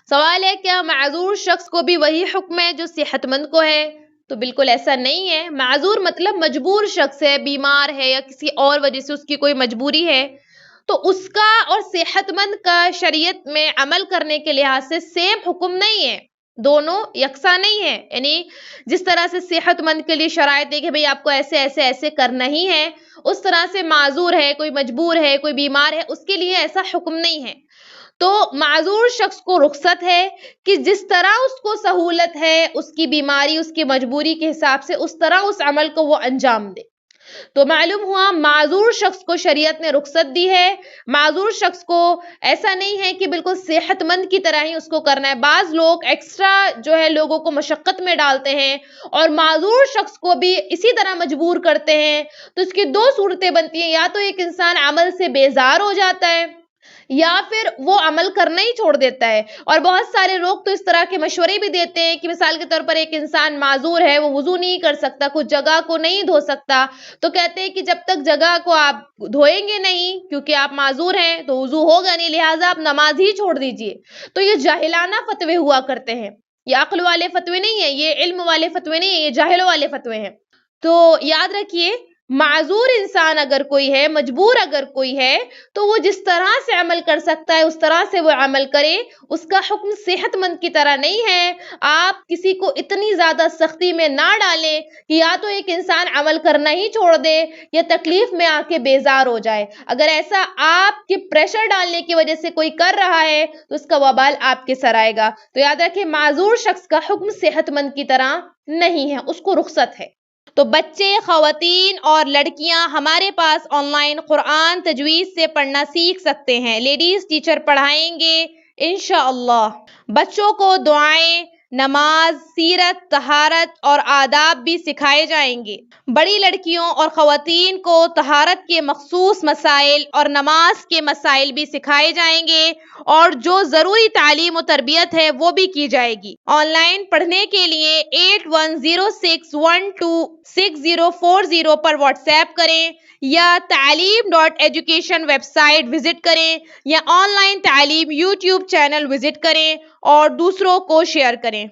سوال ہے کیا معذور شخص کو بھی وہی حکم ہے جو صحت مند کو ہے؟ تو بالکل ایسا نہیں ہے. معذور مطلب مجبور شخص ہے، بیمار ہے یا کسی اور وجہ سے اس کی کوئی مجبوری ہے، تو اس کا اور صحت مند کا شریعت میں عمل کرنے کے لحاظ سے سیم حکم نہیں ہے، دونوں یکساں نہیں ہے. یعنی جس طرح سے صحت مند کے لیے شرائط ہے کہ بھئی آپ کو ایسے ایسے ایسے کرنا ہی ہے، اس طرح سے معذور ہے، کوئی مجبور ہے، کوئی بیمار ہے، اس کے لیے ایسا حکم نہیں ہے. تو معذور شخص کو رخصت ہے کہ جس طرح اس کو سہولت ہے اس کی بیماری، اس کی مجبوری کے حساب سے، اس طرح اس عمل کو وہ انجام دے. تو معلوم ہوا معذور شخص کو شریعت نے رخصت دی ہے. معذور شخص کو ایسا نہیں ہے کہ بالکل صحت مند کی طرح ہی اس کو کرنا ہے. بعض لوگ ایکسٹرا جو ہے لوگوں کو مشقت میں ڈالتے ہیں اور معذور شخص کو بھی اسی طرح مجبور کرتے ہیں. تو اس کی دو صورتیں بنتی ہیں، یا تو ایک انسان عمل سے بیزار ہو جاتا ہے یا پھر وہ عمل کرنا ہی چھوڑ دیتا ہے. اور بہت سارے لوگ تو اس طرح کے مشورے بھی دیتے ہیں کہ مثال کے طور پر ایک انسان معذور ہے، وہ وضو نہیں کر سکتا، کچھ جگہ کو نہیں دھو سکتا، تو کہتے ہیں کہ جب تک جگہ کو آپ دھوئیں گے نہیں کیونکہ آپ معذور ہیں تو وضو ہوگا نہیں، لہٰذا آپ نماز ہی چھوڑ دیجئے. تو یہ جاہلانہ فتوے ہوا کرتے ہیں، یہ عقل والے فتوے نہیں ہیں، یہ علم والے فتوے نہیں ہیں، یہ جاہلوں والے فتوے ہیں. تو یاد رکھیے معذور انسان اگر کوئی ہے، مجبور اگر کوئی ہے، تو وہ جس طرح سے عمل کر سکتا ہے اس طرح سے وہ عمل کرے. اس کا حکم صحت مند کی طرح نہیں ہے. آپ کسی کو اتنی زیادہ سختی میں نہ ڈالیں کہ یا تو ایک انسان عمل کرنا ہی چھوڑ دے یا تکلیف میں آ کے بیزار ہو جائے. اگر ایسا آپ کے پریشر ڈالنے کی وجہ سے کوئی کر رہا ہے تو اس کا وبال آپ کے سر آئے گا. تو یاد رکھیں معذور شخص کا حکم صحت مند کی طرح نہیں ہے، اس کو رخصت ہے. تو بچے، خواتین اور لڑکیاں ہمارے پاس آن لائن قرآن تجوید سے پڑھنا سیکھ سکتے ہیں. لیڈیز ٹیچر پڑھائیں گے انشاءاللہ. بچوں کو دعائیں، نماز، سیرت، طہارت اور آداب بھی سکھائے جائیں گے. بڑی لڑکیوں اور خواتین کو طہارت کے مخصوص مسائل اور نماز کے مسائل بھی سکھائے جائیں گے اور جو ضروری تعلیم و تربیت ہے وہ بھی کی جائے گی. آن لائن پڑھنے کے لیے 8106126040 پر واٹس ایپ کریں یا تعلیم.education ویب سائٹ وزٹ کریں یا آن لائن تعلیم یوٹیوب چینل وزٹ کریں اور دوسروں کو شیئر کریں.